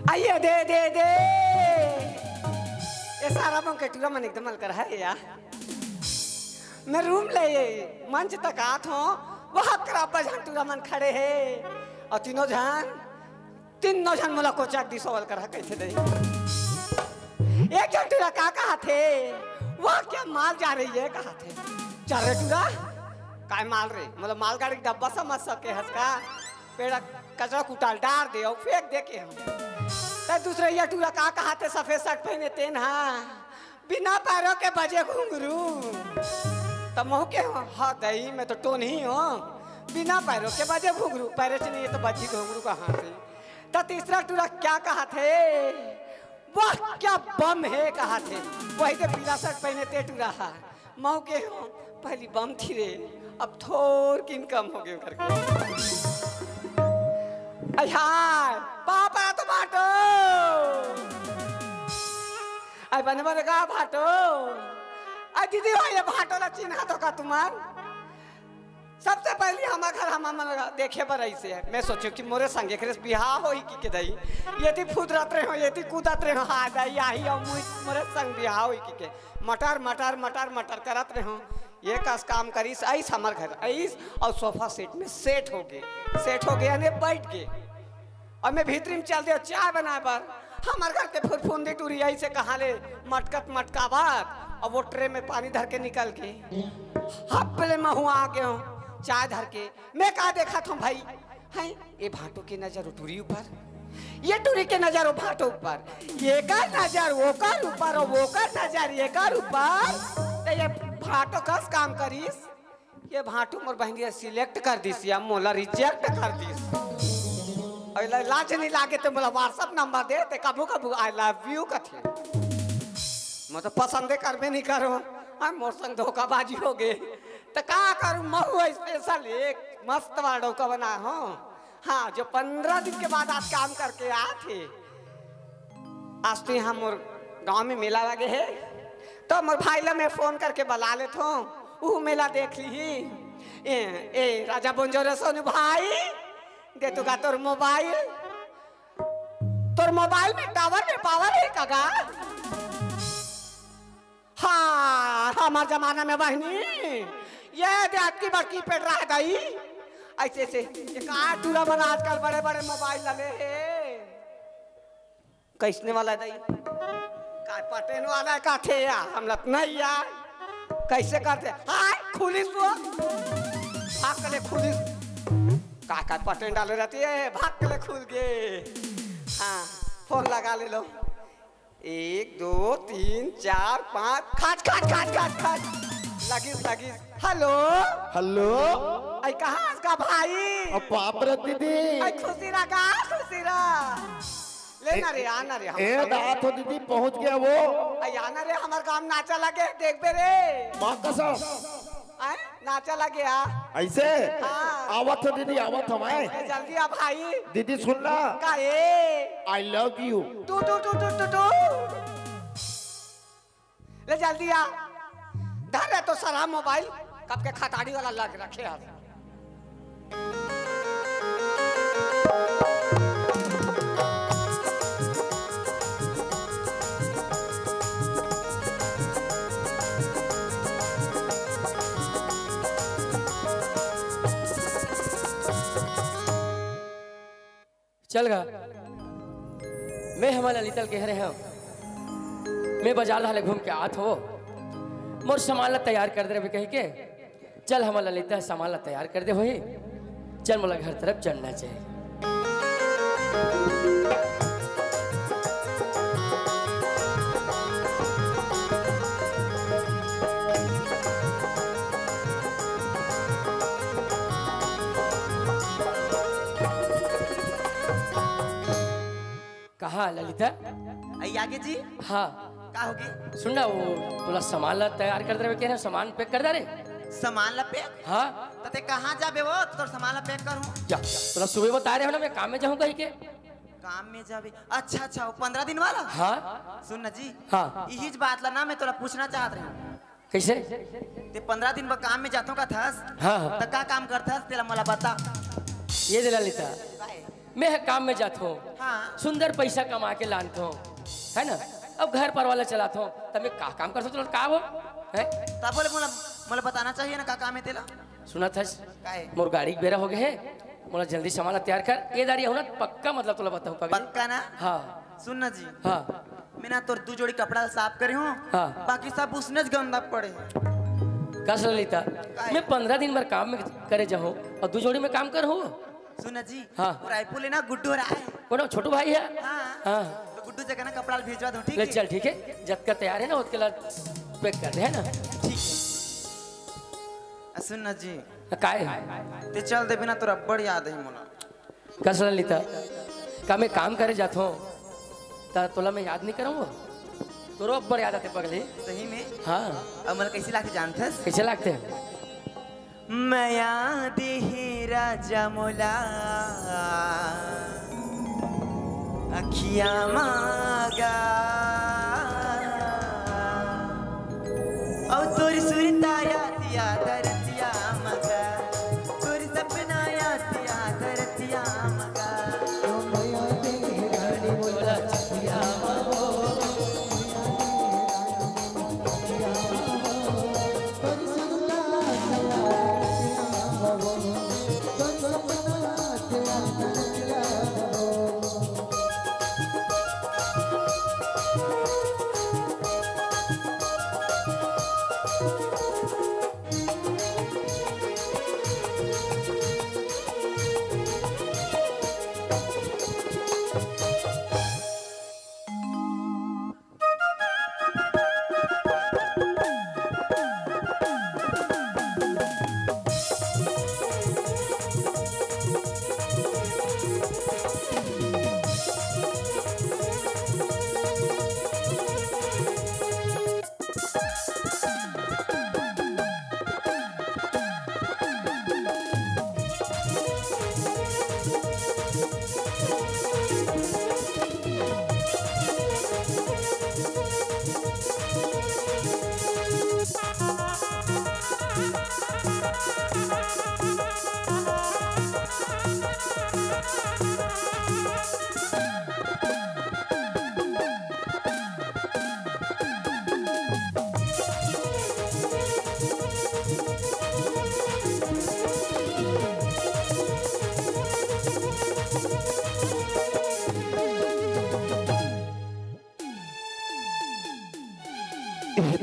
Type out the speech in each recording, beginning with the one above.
आइए दे दे दे ये सारा मन के टूरा मन एकदम मल कर है यार। मैं रूम ले मंच तक आत हूँ वह कराबा जहां टूरा मन खड़े है और तीनों जन मुला को चाक दी सवाल कर कैसे दे एक जन टूरा कहा थे वह क्या माल जा रही है कहा थे चल रहे टूरा काय माल रे मतलब मालगाड़ी डब्बा समझ सके हंसका पेड़ा कचरा कुटाल डाल दे और फेंक दे के हम दूसरे ये टूरा कहा थे सफेद शर्ट पहने तेन हाँ बिना पैरों के बजे घुंघरू तब मह के हाँ दही मैं तो टोन ही हूँ बिना पैरों के बजे घुंघरू पैरों से नहीं है तो बजी घुंघरू कहाँ से। तो तीसरा टूरा क्या कहा थे वह क्या बम है कहा थे वही तो पीला शर्ट पहने थे टूरा मह के हो पहली बम थी रे अब थोड़ किन कम हो गए करके पापा तो बाटो आई बने बने का भाटो आई दीदी भाई ये भाटो ना चिन्हा तो का तुम्हार सबसे पहले हमारे घर हम देखे पर ऐसे है मैं सोचू कि मोरे संगे करे बिहार हो ही की दई ये थी फूद रहे हो ये थी कूदत रहे हो हाँ दई आई और मोरे संग बिहार हो ही के मटर मटर मटर मटर करत रहे हो ये कस काम करीस ऐस हमार घर ऐस और सोफा सेट में सेट हो गए यानी बैठ गए और मैं भीतरी में चल दे चाय बनाए पर हमारे घर के फुरफुंदी टूरी ऐसे कहा ले मटका बात और वो ट्रे में पानी धर के निकल के हपले में हुआ आ गया हूँ चाय धर के मैं कहा देखा था भाई है ये भाटो की नजर टूरी ऊपर ये टूरी के नजर वो भाटो ऊपर ये का नजर वो कर ऊपर और वो का नजर ये कर ऊपर तो ये भाटो कस काम करीस ये भाटो मोर बहनिया सिलेक्ट कर दीस या मोला रिजेक्ट कर दीस लाज नहीं लागे तो बोला व्हाट्सएप नंबर दे ते कबू आई लव यू कथे मैं तो पसंदे करबे नहीं करो हम मोर संग धोखाबाजी हो गए तो का करूं महू स्पेशल एक मस्त वाडो का बना हो हाँ जो 15 दिन के बाद आज काम करके आए थे आज तो यहाँ मोर गांव में मेला लगे है तो मोर भाई ला मैं फोन करके बुला लेता हूँ वो मेला देख ली ए राजा बोंजोरे सोनू भाई दे तो तोर मोबाइल में टावर में पावर है कागा हाँ हमारे जमाना में बहनी ये देख की बड़की पेट रहा गई ऐसे से ये कहा टूरा बना आजकल बड़े बड़े मोबाइल लगे है कैसने वाला दई का पटेन वाला है काथे या हम लत नहीं यार कैसे करते हाय खुलिस वो भाग के खुलिस का पटेन डाले रहती है भाग के खुल गए हाँ फोन लगा ले लो 1 2 3 4 5 खाच लगिस हेलो आई कहाँ इसका भाई बाप रे दीदी आई खुशी लेना रे आना रे ए दात हो दीदी पहुंच गया वो आई आना रे हमारे काम नाचा लगे देख बे रे मां कसम नाचा लगे ऐसे हाँ। आवत हो दीदी आवत हो मैं जल्दी आ भाई दीदी सुन ला का आई लव यू टू ले जल्दी आ धर है तो सारा मोबाइल कब के खताड़ी वाला लग रखे है चल गा मैं हमारा ललितल कह रहे हैं मैं बाजार हाले घूम के आत हो मोर सामान ला तैयार कर दे कह के चल हमारा ललिता सामान ला तैयार कर दे वही चल मोला घर तरफ चलना चाहिए कहाँ ललिता आगे जी हाँ का होगी सुनना वो तोला सामान ला तैयार कर दे कह रहे सामान पैक कर दे रे सामान ला पैक हाँ तते कहाँ जाबे वो तो सामान ला पैक करूं जा तोला सुबह बता रहे हो ना मैं काम में जाऊँ कहीं के काम में जाबे अच्छा वो 15 दिन वाला हाँ सुन ना जी हाँ यही बात ला ना मैं तोला पूछना चाहत रही कैसे ते 15 दिन काम में जातों का थस हाँ तो का काम करथस तेला मला बता ये दे ललिता मैं है काम में जाता हूँ हाँ। सुंदर पैसा कमा के लाता हूँ है ना। अब घर पर वाला चलाता हूँ तब मैं का काम कर सकता हूँ का वो है। तब बोले मोला मोला बताना चाहिए ना का काम है तेला। सुना था काहे? मोर गाड़ी के बेरा हो गए है मोला जल्दी सामान तैयार कर ये दारी हो ना पक्का मतलब तुला बताऊँ पक्का ना। हाँ सुन ना जी हाँ मैं ना तोर 2 जोड़ी कपड़ा साफ करे हूँ हाँ। बाकी सब उसने गंदा पड़े कस लेता मैं 15 दिन भर काम में करे जाऊँ और 2 जोड़ी में काम कर हूँ। सुन ना जी हाँ। वो रायपुर लेना गुड्डू रहा है। कौन छोटू भाई है हाँ। हाँ तो गुड्डू जगह ना कपड़ा भेजवा दूँ ठीक ले है। चल ठीक है जब का तैयार है ना उसके बाद पैक कर दे है ना। ठीक है। सुन ना जी काय ते चल दे बिना तोरा बड़ याद है मोला। कस लेता का मैं काम करे जाता हूँ ता तोला मैं याद नहीं करूँगा तोरो अब बड़ याद आते पगले। सही में हाँ अब मला कैसी लाके जानते हैं कैसे लगते हैं मैं याद ही राजा मोला अखिया मागा और तोरी सुरता याद रतिया मगा तोरी सपना याद रतिया मगा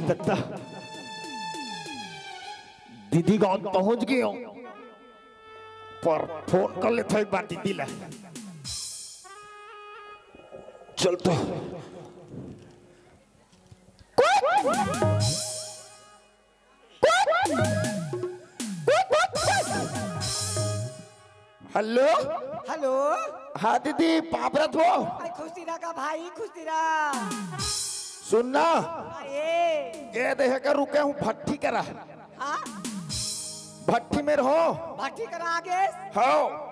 दत्ता दीदी गांव पहुंच गई हूं पर फोन कर ले था एक बार दीदी ला चल तो हेलो हेलो हाँ दीदी पापरत हो आई खुशी रहा भाई खुशी रहा सुनना ये देख कर रुके हूँ भट्टी करा हाँ भट्टी में रहो भट्टी करा आगे हो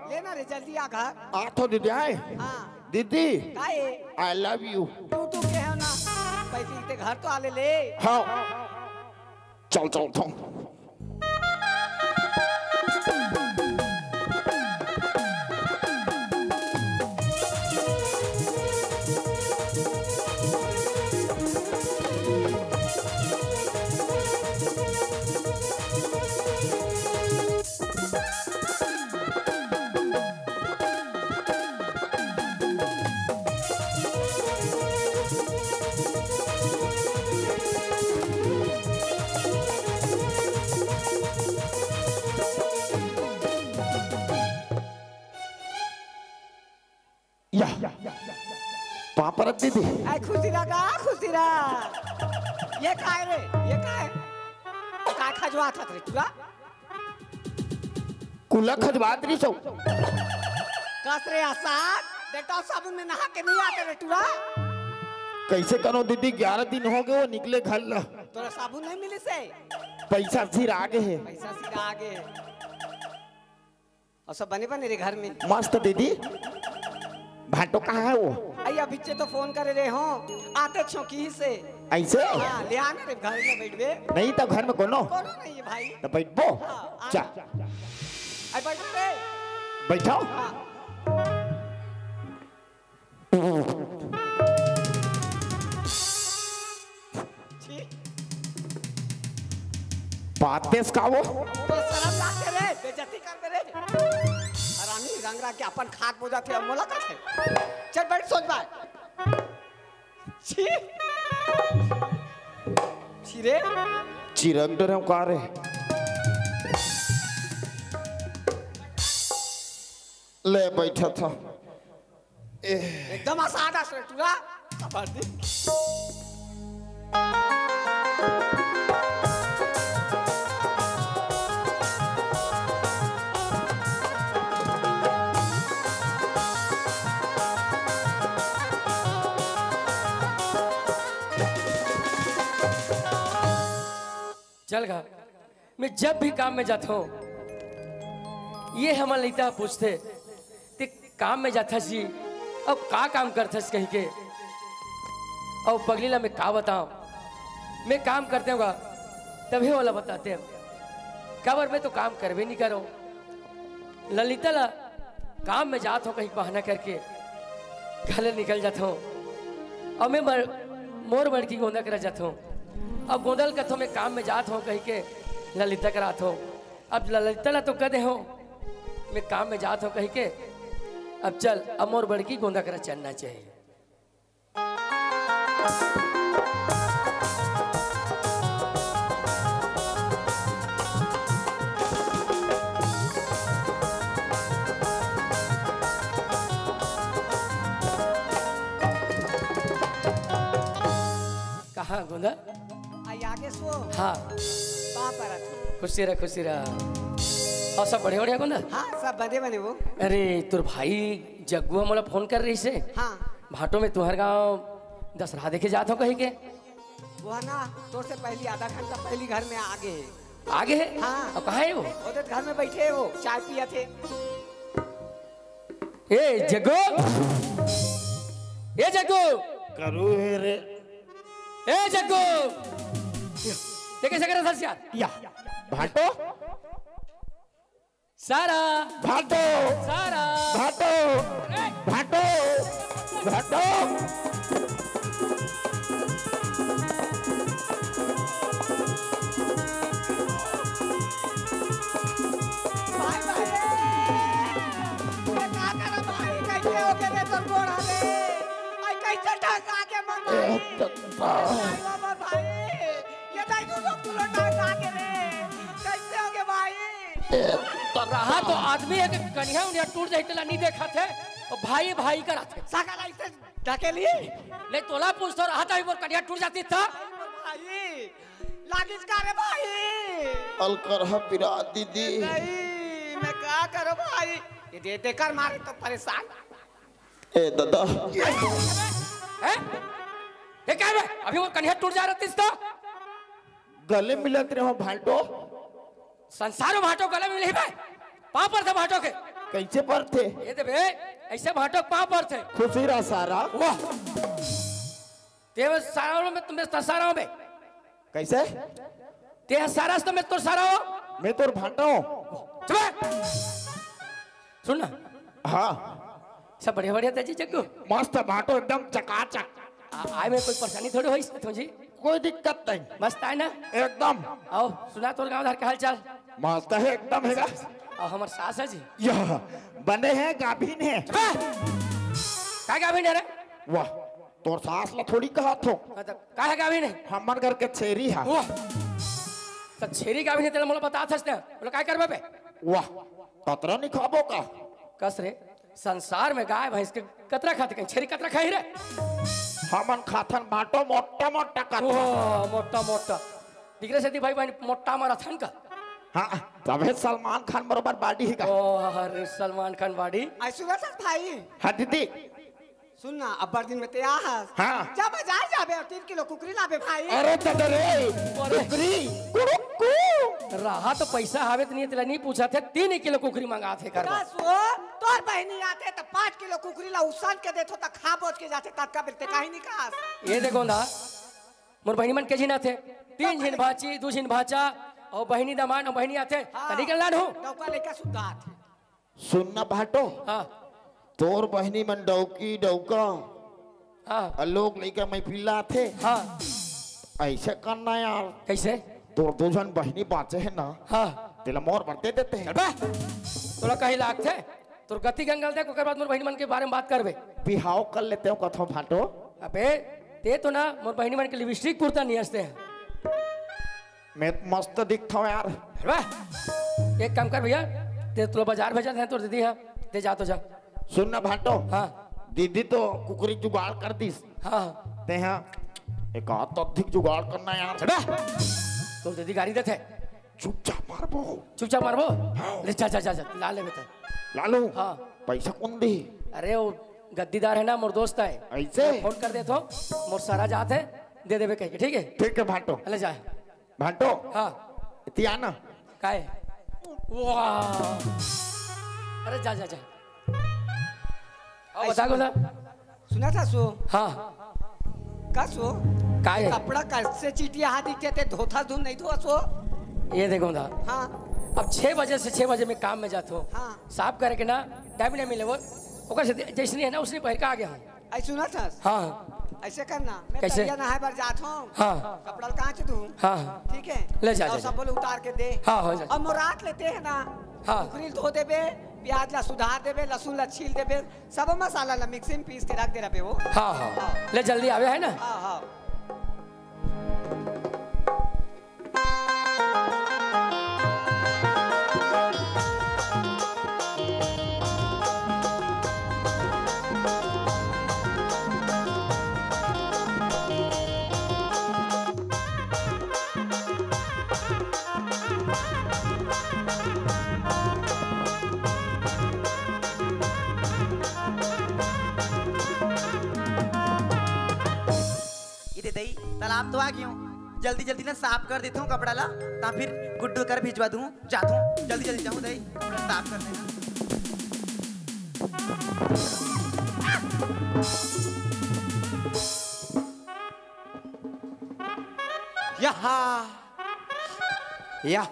लेना रे जल्दी आ घर आ तो दीदी आए हाँ दीदी काहे आई लव यू तू के है ना पैसे इतने घर तो आले ले हाँ चल चल तो या पापरत दीदी आई खुशी रहा ये काय रे ये काय काय खजवा था रे तुला कुला खजवात रही सो कस रे आसाद बेटा साबुन में नहा के नहीं आते रे तुला कैसे करो दीदी 11 दिन हो गए वो निकले घर ला तोरा साबुन नहीं मिले से पैसा सिर आगे है पैसा सीधा आगे और सब बने बने रे घर में मस्त दीदी भाटो कहाँ है वो आई अभी तो फोन करे रे हो आते चौकी से ऐसे हाँ ले आने रे घर में बैठ बे नहीं तो घर में कोनो कोनो नहीं है भाई तो बैठबो हाँ, चा आई बैठ रे बैठो हाँ पातेस का वो तो शर्म लागे रे बेइज्जती कर रे हरामी रंगरा के अपन खाद बोझा थे मोला का थे चल बैठ सोच बात छी छी रे चिरंग डरे का रे ले बैठा था एकदम आसान है तुरा बर्दी चल गा मैं जब भी काम में जाता हूँ ये हमारे लड़का पूछते ते काम में जाता सी अब का काम करता कहीं के अब पगलीला मैं का बताऊं मैं काम करते होगा तभी वाला बताते हैं कबर में तो काम कर भी नहीं करो ललिता ला काम में जाता हूँ कहीं बहाना करके घर निकल जाता हूँ और मैं मोर बड़की गोंदा करा जाता हूँ अब गोंदल का तो मैं काम में जाता हूँ कहीं के ललिता कराता हूँ अब ललिता ला तो कदे हो मैं काम में जाता हूँ कहीं के अब चल अब मोर बड़की गोंदा करा चलना चाहिए कहाँ गोंदा आई आगे सो हाँ कहाँ पर है खुशी रह और सब बढ़िया बढ़िया गोंदा हाँ सब बने बने वो अरे तुर भाई जग्गू मोला फोन कर रही से हाँ भाटो में तुम्हारे गाँव दशहरा देखे जाता हूँ कहीं के वो है ना तो से पहली आधा घंटा पहली घर में आगे है आगे है हाँ। और कहाँ है वो उधर घर में बैठे वो चाय पिया थे ए जग्गू ए जग्गू करू है रे ए जग्गू देखे से कर यार या भाटो सारा भाटो सारा भाटो भाटो भाटो भाई भाई ये का करा भाई कैसे हो के रे तोर गोड़ हले आई कैसे ढंगा के मर भाई बाबा भाई ये दाई तू लोग तुलो ढंगा के रे कैसे हो के भाई तो रहा तो आदमी है कि कन्या उन्हें टूट जाए तो नहीं देखा थे और भाई भाई करा थे साका लाइसे ढके लिए नहीं तोला पूछता रहा था वो कन्या टूट जाती था भाई लागिस का रे भाई अलकरहा पिरा दीदी नहीं मैं क्या करूं भाई ये दे दे कर मारे तो परेशान ए दादा हैं ये क्या है अभी वो कन्या टूट जा रही थी तो गले मिलत रहे हो भाटो संसार में भाटो गले में नहीं भाई पाँव पर थे भाटो के कैसे पर थे ये दे बे ऐसे भाटो पाँव पर थे खुशी रहा सारा वाह तेरे सारा में तुम्हें सारा में कैसे तेरे सारा से मैं तो सारा हो मैं तो भाटा हूँ चुप सुन ना हाँ सब बढ़िया बढ़िया तेजी जग्गू मस्त भाटो एकदम चकाचक आए में कोई परेशानी थोड़ी हुई तुझे कोई दिक्कत नहीं मस्त है ना एकदम आओ सुना तोर गाँव धार के हाल चाल मस्त है एकदम है और हमारे सास है जी यह बने हैं गाभिन है क्या गाभिन है रे वाह तोर सास ला थोड़ी कहा थो का है गाभिन है हमर घर के छेरी है वाह तो छेरी गाभिन है तेरे मोला बता था बोले काय करबे बे वाह कतरा नहीं खाबो का कस रे संसार में गाय भैंस के कतरा खाते कहीं छेरी कतरा खाई रे हमन खाथन बाटो मोटा मोटा का ओह मोटा मोटा दिखरे से दी भाई भाई मोटा माराथन का हाँ तबे सलमान खान बरोबर बाडी ही का ओह अरे सलमान खान बाड़ी आई सुना सर भाई हाँ दीदी सुनना अब्बर दिन में ते आ हाँ जा बाजार जाबे 3 किलो कुकरी लाबे भाई अरे तदरे कुकरी कुकू रहा तो पैसा हावे तो नहीं पूछा थे 3 किलो कुकरी मंगा थे कर बस वो तोर बहनी आते तो 5 किलो कुकरी ला उसान के देथो त खा बोझ के जाते तत्का बिरते काहे निकास ये देखो ना मोर बहनी मन के जिना थे 3 झिन भाची 2 झिन भाचा और बहनी दमान और बहनी आते तनी के लाड हो डौका लेके सुद्धा आते सुनना बाटो हां तोर बहनी मन डौकी डौका हां लोग लेकर मैं पिला थे हां ऐसे करना यार कैसे तो दो जन बहनी बाचे है ना हाँ तेला मोर बढ़ते देते हैं बे तोरा कहीं लाग थे तोर गति गंगल दे ओकर बाद मोर बहिनी मन के बारे में बात करबे बिहाव कर लेते हो कथो फाटो अबे ते तो ना मोर बहिनी मन के लिपस्टिक कुर्ता नहीं हंसते हैं मैं मस्त दिखता हूँ यार वाह एक काम कर भैया ते तो बाजार भेजा है तो दीदी है ते जा तो जा सुन ना भाटो हाँ दीदी तो कुकरी जुगाड़ कर दी हाँ ते हैं एक हाथ अधिक जुगाड़ करना यार चढ़ा तो दीदी गाड़ी देते चुपचाप मारबो चुपचाप मारबो ले जा जा जा जा ला ले बेटा लालू हाँ पैसा कौन दी अरे वो गद्दीदार है ना मोर दोस्त है ऐसे फोन कर दे तो मोर सारा जात है दे देवे कह के ठीक है ठीक है भाटो ले जा भाटो हाँ इतिया ना काहे वाह अरे जा जा जा आओ बता गोदा सुना था सो हाँ का सो काहे कपड़ा कैसे चीटिया हाथ दिखते थे धोथा धुन नहीं धोआ सो ये देखो दा हाँ अब 6 बजे से 6 बजे मैं काम में जाता हूँ हाँ। साफ करके ना टाइम नहीं मिले वो ओकर से जैसनी है ना उसने पहर के आ गया हूँ ऐसे सुना था हाँ ऐसे करना मैं कैसे? तरिया नहाए बार जात हूँ हाँ कपड़ा कहाँ से दूँ हाँ ठीक है ले जा, और जा, सब बोले उतार के दे हाँ हो जा और मोराट लेते हैं ना हाँ। उखरी धो देबे प्याज ला सुधार देबे लहसुन ला छील देबे सब मसाला ला मिक्सी में पीस के रख दे रहे वो हाँ हाँ ले जल्दी आवे है ना हाँ हाँ तालाब तो आ गई हूँ जल्दी जल्दी ना साफ कर देता हूँ कपड़ा ला ता फिर गुड्डू कर भिजवा दूँ जाता हूँ जल्दी जल्दी जाऊँ दही कपड़ा साफ कर देना यहाँ या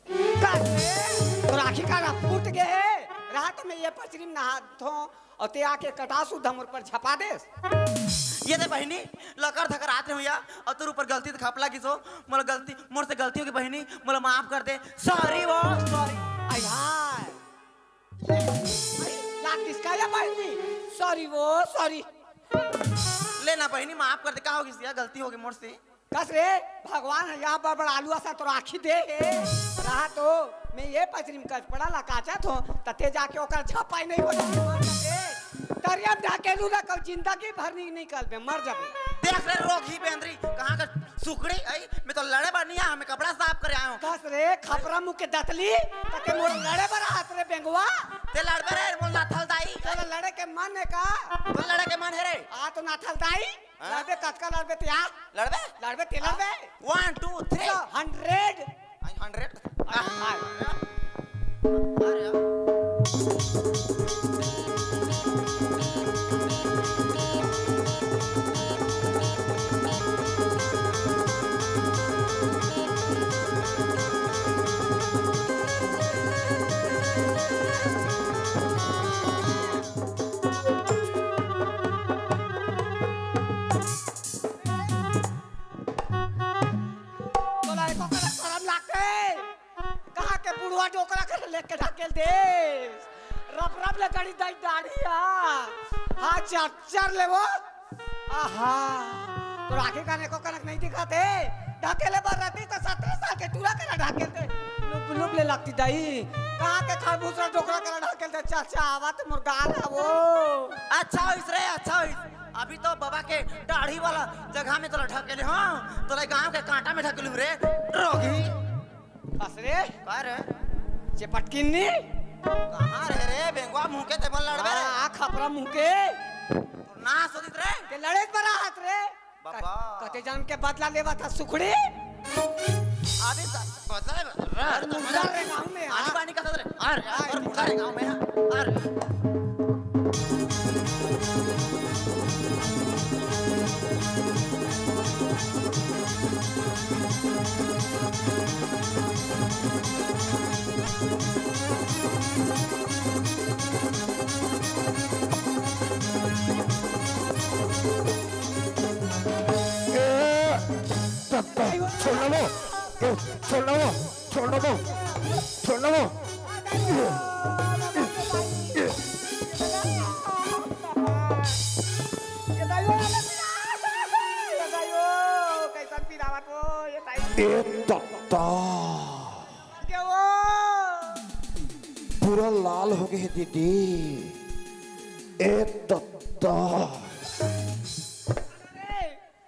तो राखी का फूट गए रात में ये पचरी में नहा धो और ते आके कटासू धमर पर झपा दे ये दे बहनी लकर थकर आते हुआ और तेरे ऊपर गलती खप लगी सो मोला गलती मोर से गलती होगी बहनी मोला माफ कर दे सॉरी वो सॉरी यार लाग किसका या बहनी सॉरी वो सॉरी लेना बहनी माफ कर दे का होगी सिया गलती होगी मोर से कस रे भगवान यहाँ पर बड़ा आलू सा तो राखी दे रहा तो मैं ये पचरी में कच पड़ा ला काचा थो तते जाके ओकर झपाई नहीं हो तरिया ढाकेलू ना कब जिंदगी भर नहीं निकल बे मर जाबे देख रे रोगी बेंद्री कहां का सुकड़ी आई मैं तो लड़े बनी आ मैं कपड़ा साफ करे आया हूं कस रे खपरा मुंह के दतली तके मोर लड़े बर हाथ रे बेंगवा ते लड़बे रे मोर नाथल दाई चल लड़े के मन है का तो लड़े के मन है रे आ तो नाथल दाई लड़बे कचका लड़बे ते आ लड़बे लड़बे ते लड़बे 1 2 3 100 बुढ़वा डोकरा कर लेके ढकेल दे रब रब ले गड़ी दाई दाढ़िया हां चर ले वो आहा तो राखी काने को कनक नहीं दिखाते ढकेले बर रहती तो 17 साल के टूरा कर ढकेल दे लुप लुप ले लगती दाई कहां के खरबूजा डोकरा कर ढकेल दे चाचा आवा तो मुर्गाल है वो अच्छा होइस रे अच्छा होइस अभी तो बाबा के दाढ़ी वाला जगह में तो ढकेले हां तोला गांव के कांटा में ढकेलू रे रोगी असरे का रे चपटकिन्नी कहां रे रे बेंगवा मुंह के तेमन लड़बे रे आ खपरा मुंह के ना सोदित रे के लड़े बड़ा हाथ रे बाबा कते जन्म के बदला लेवा था सुखड़ी अभी बदला रे मुंडा रे गांव में आनी बानी का रे अरे यार मुंडा रे गांव में अरे छोड़ना वो छोड़ना वो छोड़ना वो ये दाइयो ये दाइयो कैसन पिरावत वो ये दाइयो ए तत्ता क्या वो पूरा लाल हो गए दीदी ए तत्ता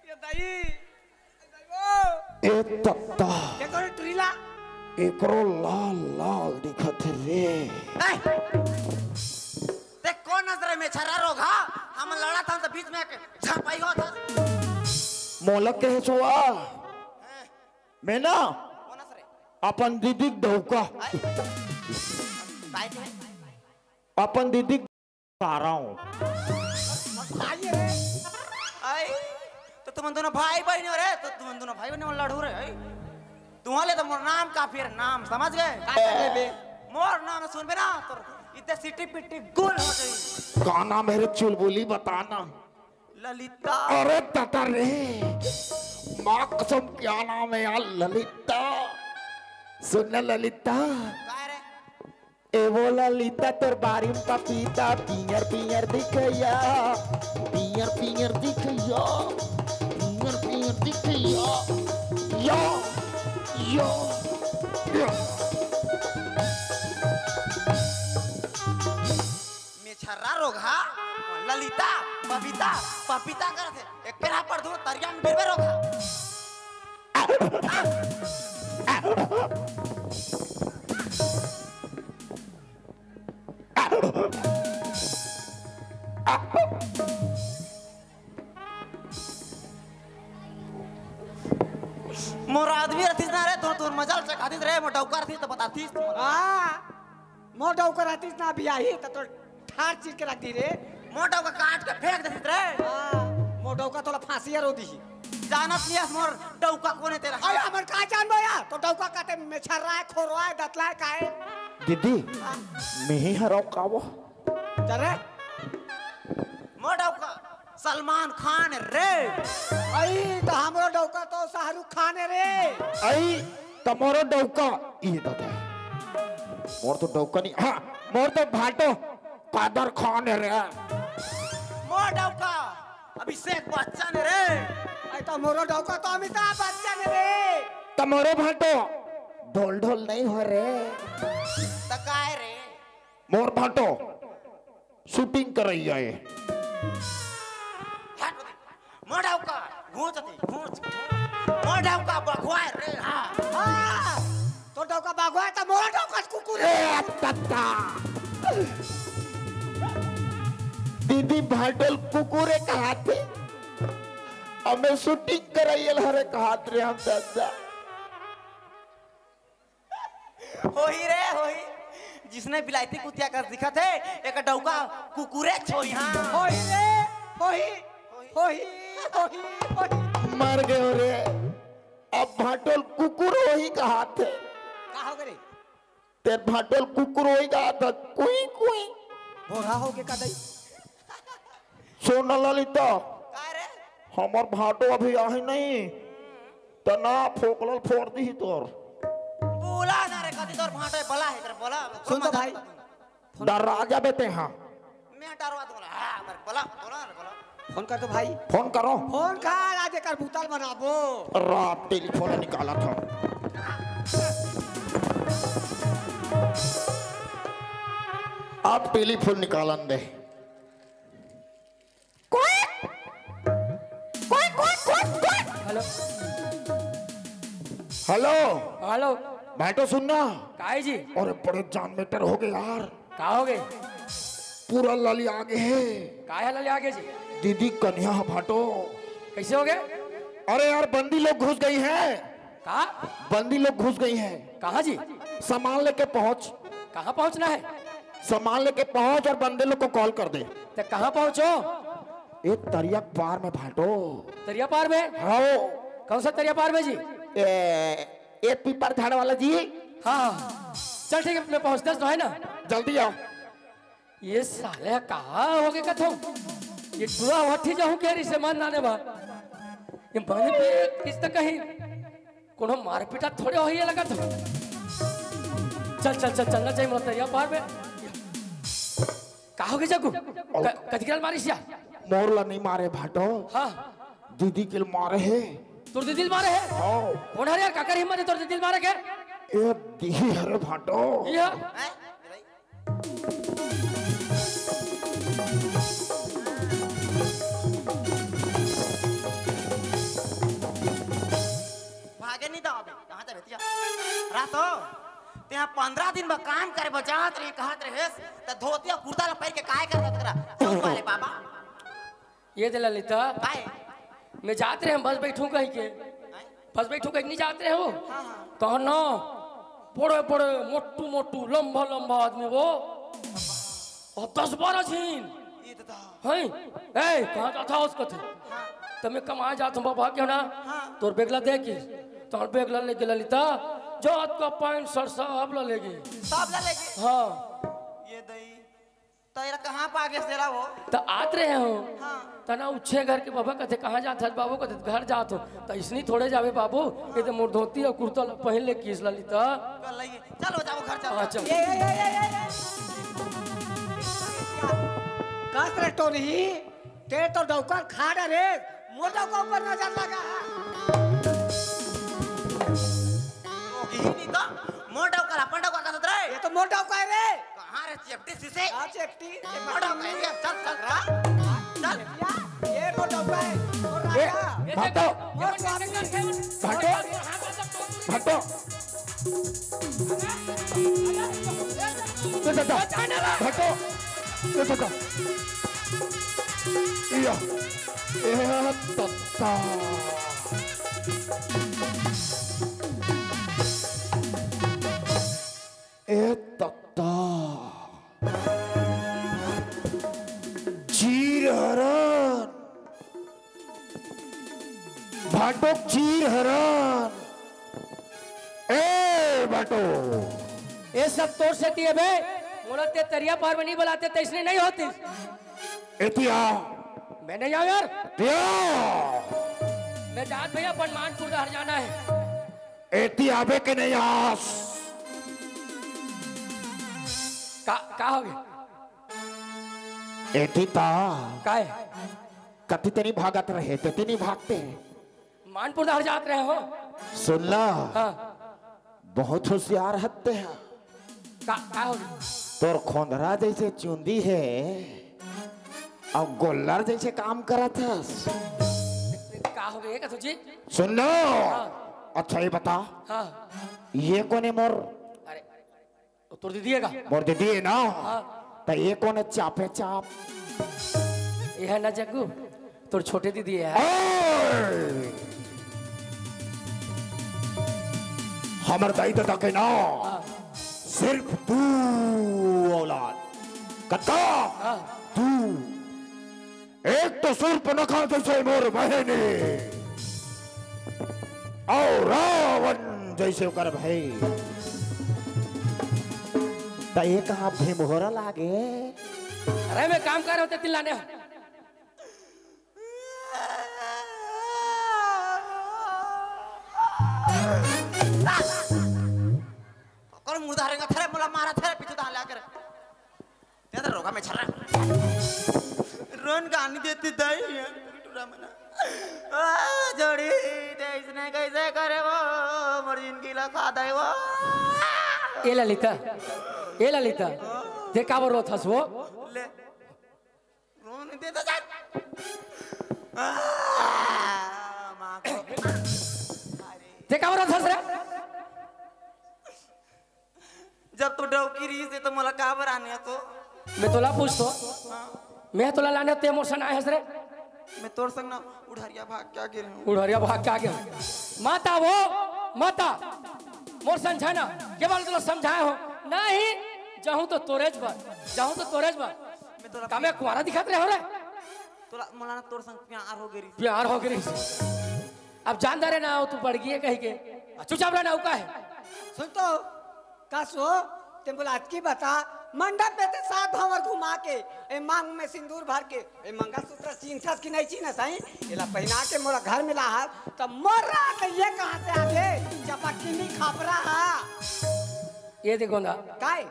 ये दाई दाइयो ए तत्ता ये कौन ट्रीला एकरो लाल लाल दिखत रे देख कौन नजर में छर्रा रोग हा हम लड़ा था तो बीच में झपाई हो था मोलक के सुआ मैं ना कौन नजर अपन दीदी डौका बाइट है अपन दीदी आ रहा हूँ आइए रे आई तो तुम दोनों भाई बहन हो रे तो तुम दोनों भाई बहन लड़ू रे आई तुम्हारे तो मोर नाम का फिर नाम समझ गए बे मोर नाम सुन बे ना तो इतने सिटी पिटी गुल हो गई का नाम है रे चुलबुली बताना ललिता अरे तता रे माँ कसम क्या नाम है यार ललिता सुन ललिता काय रे ए वो ललिता तोर बारी में पपीता पियर पियर दिखया पियर पियर दिखया पियर पियर दिखया या या या मैं छर्रा रोग हा ललिता बबीता पपीता करते एक पेरा पर दो तरिया में गिरबे रोग हा मोर आदमी रथिस ना रे तोर मजाल से खातिस रे मो डौका रथिस तो बतातिस हां मोटा ऊपर आतीस ना बियाही तो ठार चीर के रख दी रे मो डौका काट के फेंक देतिस रे हां मोटा का तोला फांसी रो दी जानत नहीं मोर डौका कोने तेरा अरे हमर का जान बोया तो डौका काटे में छर्रा है खोरवा है दतला है काहे दीदी मैं ही हराओ कावो जरे मो डौका सलमान खान रे आई तो हमरो डौका तो शाहरुख खान है रे आई तमोरो डौका ये दादा मोर तो डौका नहीं हाँ मोर तो भाटो कादर खान है रे मो डौका अभिषेक बच्चन रे आई तो मोरो डौका तो अमिताभ बच्चन है रे तमोरो भाटो ढोल ढोल नहीं हो रे तकाय रे मोर भाटो शूटिंग कर रही है हट मो डौका घूंच मो डौका बखवाय रे हां हां तो डौका बागवा तो मोरो डौका कुकुर है ए तत्ता दीदी भाटल कुकुरे कहा थे हमें शूटिंग कराइए हरे कहा रे हम दादा होही रे होही जिसने बिलायती कुतिया कर दिखा थे एक डौका कुकुरे छोई हां होई रे होई होई होई होई मर गए रे अब भाटल कुकुर वही कहा थे का हो गरे तेर भाटल कुकुर वही कहा था कुई कुई बोरा हो के कदई सोना ललिता काय रे हमार भाटो अभी आही नहीं तना फोकलल फोड़ दी तोर बोला ना रे कदी तोर भाटे बला है तेरे बोला सुन तो भाई डर राजा बेटे हाँ मैं डरवा दूंगा हां मेरे बोला रे बोला फोन कर तो भाई फोन करो फोन कर आज कर भूतल बनाबो रात टेलीफोन निकाला था आप टेलीफोन निकालन दे हेलो हेलो हेलो भाटो सुनना काहे जी और बड़े जान मीटर हो गए यार का हो गए पूरा लाली आगे है काहे लले आगे जी दीदी कन्या भाटो कैसे हो गए अरे यार बंदी लोग घुस गई हैं कहा बंदी लोग घुस गई हैं कहा जी सामान लेके पहुंच कहाँ पहुँचना है सामान लेके पहुंच और बंदे लोग को कॉल कर दे तो कहाँ पहुँचो एक तरिया पार में भाटो दरिया पार में हाँ कौन सा दरिया पार में जी एक पीपर झाड़ वाला जी हाँ चल ठीक है मैं पहुँचता तो है ना जल्दी आओ ये साले कहाँ हो गए कथो ये बुआ हठी जाऊं कह रही से मान नाने बा ये बन पे किस तक कहीं कोनो मार पीटा थोड़े हो ये लगा तो चल चल चल चलना चाहिए मतलब या बाहर में का हो गया जग्गू कथी के मारिस या मोरला नहीं मारे भाटो हाँ दीदी के मारे है तोर दिल मारे है कौन है यार काकर हिम्मत है तोर दिल मारे के ए दी हरे भाटो या भागे नहीं दो कहाँ से भेतिया रातो ते 15 दिन में काम करे बजात रहे कहत रहे त धोती और कुर्ता ला पहन के काय करत करा चौक वाले बाबा ये दे ललिता काय मैं जाते रहे बस बैठूं कहीं के बस बैठूं कहीं नहीं जाते रहे वो कहो ना बड़े बड़े मोटू मोटू लंबा लंबा आदमी वो और 10-12 झीन ये तो हैं ए कहाँ जाता है उसको थे तो मैं कमाए जाता हूँ बाबा क्यों ना तोर बेगला देखी तोर बेगला लेके ललिता जात का पैंट शर्ट सब ला लेगी सब ला लेके हाँ ये दई तेरा कहाँ पा गया तेरा वो तो आत रहे हो हाँ तना उच्छे घर के बाबा कहते कहाँ जाते बाबू कहते घर जात हो तो इसनी थोड़े जावे बाबू ये तो मोर धोती और कुर्ता पहन ले किस ललिता कर लइए चलो जाओ घर चलो हाँ चल कास रे टोरी ते तो डौकर खा रे मोर डौका ऊपर नजर लगा ही नहीं तो मोटा का अपन डौका का रे ये तो मोर डौका है रे कहाँ रे चेपटी सीसे आज एकटी मोटा का है चल चल चल ये मोर डौका है मोर ए राजा भाटो मोर स्वामी भाटो भाटो ये दादा भाटो ये दादा या ए तत्ता ए तत्ता चीर हरण भाटो चीर हरण ए भाटो ये सब तोड़ से दिए बे मोला ते तरिया पार में नहीं बुलाते तो इसने नहीं होती एतिया मैं नहीं जाऊँ यार दिया मैं जात भैया अपन मानपुर हर जाना है एती आबे के नहीं आस का हो गया एती ता का है कति तेरी भागत रहे ते नहीं भागते मानपुर हर जात रहे हो सुन ला हाँ बहुत होशियार हत्ते हैं का हो गया तोर खोंदरा जैसे चुंदी है और गोल्लर जैसे काम करत है का हो गया का तुझे सुन लो अच्छा ये बता हाँ ये कौन है मोर अरे तो तोड़ दीजिएगा मोर दीदी है ना हाँ तो ये कौन है चापे चाप ये है ना जग्गू तोर छोटे दीदी है ओए! हमर दाई दादा के ना सिर्फ तू औलाद कत्ता हाँ तू एक तो सुर पनखा जैसे मोर बहने और रावण जैसे कर भाई तो ये कहा भीमोहरा लागे अरे मैं काम कर रहा हूँ तिल्लाने कौन मुर्दा रहेगा थरे मोला मारा थरे पीछे दाल आकर ते तो रोगा में छर्रा रोन गानी देती दई टूरा मना जोड़ी दे इसने कैसे करे वो मर्जिन की लखा दे वो ये ललिता देखा वो रोथस वो ले रोन दे दे जा मां को देखा वो रोथस रे जब तू डौकी रही से तो मला का बराने तो मैं तोला पूछ तो मैं तोला लाने ते मोशन आए हसरे मैं तोर संग ना उड़हरिया भाग क्या गिरे हूं उड़हरिया भाग के आगे माता वो माता मोर समझाना के बारे तोला समझाए हो नहीं जाऊं तो तोरेज बा मैं तोरा का मैं कुंवारा दिखात रहे हो रे तोला मला ना तोर संग प्यार हो गई प्यार हो गई अब जानदार है ना तू बढ़ गई कहीं के चुपचाप रहना का है सुन तो कासो ते बोला आज की बता मंडप पे ते सात भावर घुमा माँ के ए मांग में सिंदूर भर के ए मंगलसूत्र चिन्हस की नहीं चिन्हस आई एला पहना के मोरा घर में ला तो मोरा तो ये कहां से आगे चपकिनी खबरा है ये देखो ना काय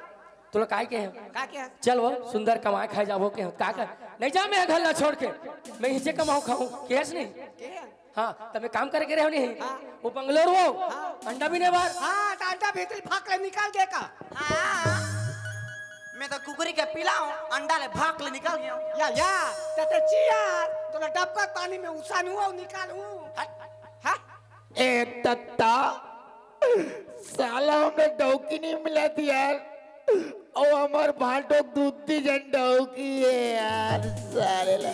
तुला काय के है का क्या चल वो सुंदर कमाए खाए जाबो के का कर नहीं जा मैं घर ला छोड़ के मैं हिचे कमाऊं खाऊं केस नहीं के हाँ तब काम करे के रहो नहीं हाँ। वो बंगलोर वो अंडा भी नहीं बार हां अंडा भीतर फाक ले निकाल दे का हाँ मैं तो कुकरी के पिलाऊं अंडा ले भाग ले निकल गया या ते चियार तोला डबका पानी में उसानू और निकालूं हां ए तत्ता साला हमें डौकी नहीं मिला थी यार और हमार भाटो दूध दी जन डौकी है यार सारे ला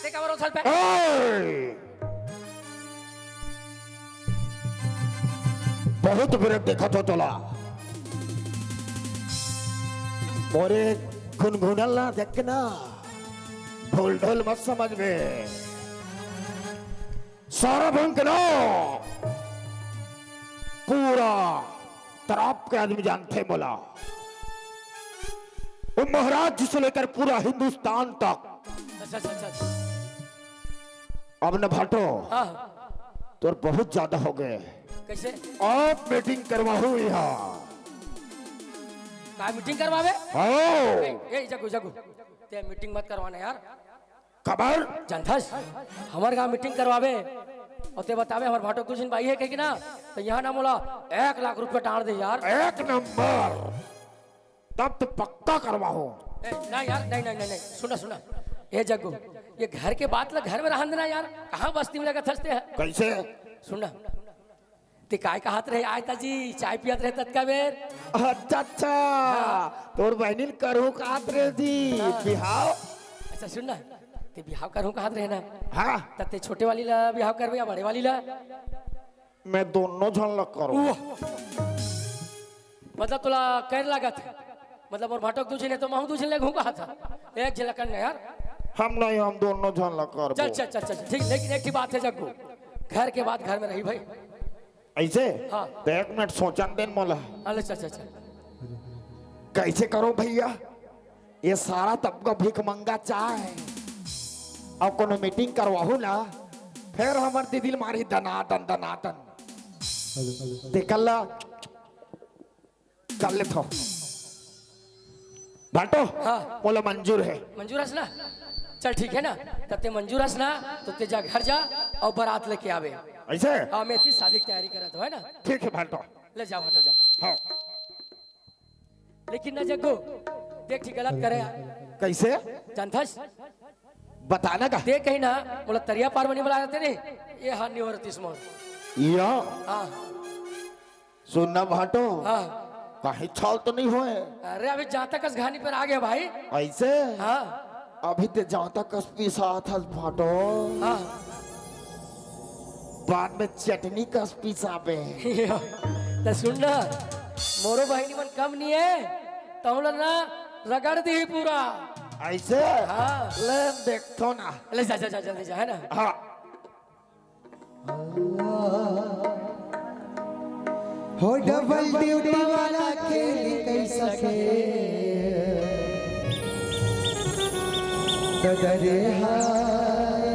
देखा वो साल पे बहुत विरक देखा तो तोला मोरे गुनगुनल ना देखना ढोल ढोल मत समझ में सारा भंग ना पूरा तराप के आदमी जानते बोला वो महाराज जी से लेकर पूरा हिंदुस्तान तक अच्छा अब न भाटो हाँ तो बहुत ज्यादा हो गए कैसे आप मीटिंग करवाओ यहाँ का मीटिंग करवावे आओ ए जगू जगू ते मीटिंग मत करवाना यार खबर जानथस हमार गांव मीटिंग करवावे और ते बतावे हमार भाटो कुछ दिन भाई है कि ना तो यहाँ ना बोला 1 लाख रुपए टाड़ दे यार 1 नंबर तब तो पक्का करवाओ ना यार नहीं सुना ये जग्गू ये घर के बात ला घर में रहन देना यार कहाँ बस्ती में लगा थसते है कैसे सुनना ते काय कहत रहे आयता जी चाय पियत रहे तत्का बेर अच्छा तोर बहनिल करू कात रे जी बिहाव अच्छा सुनना ते बिहाव करूं कहत रहे ना हाँ तते छोटे वाली ला बिहाव करबे या बड़े वाली ला मैं दोनों झलक करूँ मतलब तुला कर लागत मतलब और भाटक दूसरे ने तो महू दूसरे ले घूंगा था एक झलकन ने यार हम नहीं हम दोनों झलक कर चल ठीक लेकिन एक ही बात है जग्गू घर के बाद घर में रही भाई ऐसे हाँ। तो 1 मिनट सोचन देन मोला अच्छा कैसे करो भैया ये सारा तबका भीख मंगा चाय अब कोनो मीटिंग करवाहू ना फिर हमर दीदी मारी दनादन देखला कर ले थो भाटो हाँ। बोला मंजूर है मंजूर हस ना चल ठीक है ना तब ते मंजूर हस ना तो ते जा घर जा और बारात लेके आवे ऐसे हाँ मैं इतनी शादी की तैयारी करा तो है ना ठीक है भाटो ले जाओ हटो जा हाँ लेकिन ना जग्गू देख ठीक गलत करे कैसे जानथस बताना का देख कहीं ना बोला तरिया पार बनी बोला जाते नहीं ये हानि हो रही इसमें या हाँ सुनना भाटो हाँ कहीं छाल तो नहीं हुए अरे अभी जहाँ तक घानी पर आ गया भाई ऐसे हाँ अभी ते जहाँ तक पीसा था भाटो हाँ बाद में चटनी का पीसा पे तो सुन ना मोरो बहनी मन कम नहीं है तो हम लोग ना रगड़ दी पूरा ऐसे हाँ ले देखो ना ले जा जल्दी जा है ना हाँ हो डबल ड्यूटी वाला खेल कैसा खेल डरे हाय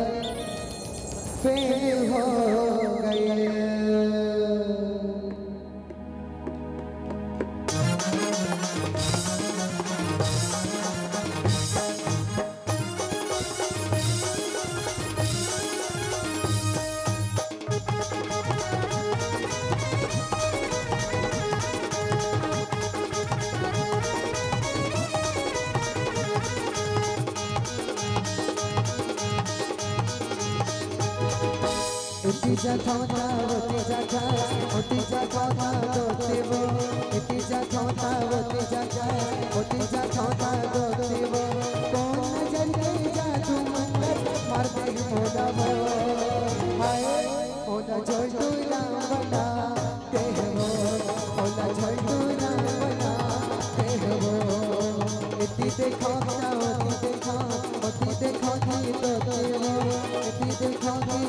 फेल हो गए Itija thona, otija ghas, otija thona, dotibo. Itija thona, otija ghas, otija thona, dotibo. Kaun najar ke jadoo mangar, mar de moda bo. Hai, oda joldu na bana, tehbo. Oda joldu na bana, tehbo. Iti dekho na, oti dekho ki dotibo. Iti dekho ki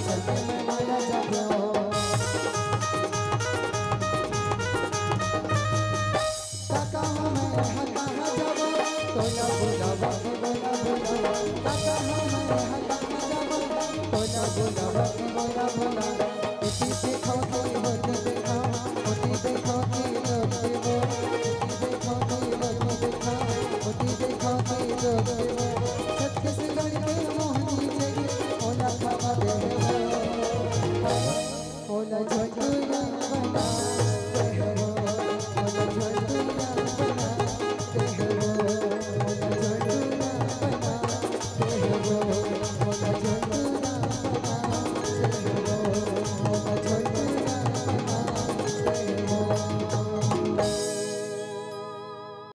चलते में मारा जागे हो काका हमें हटा जाबो तोला बुलावा के बोला बोला काका हमें हटा जाबो तोला बुलावा के बोला बोला इसी देखो की होती देखो होती देखो की होती वो इसी देखो की होती देखो होती देखो की होती वो सत्य से लड़के मोहनी जगी ओला खावा दे ओला झोटू बना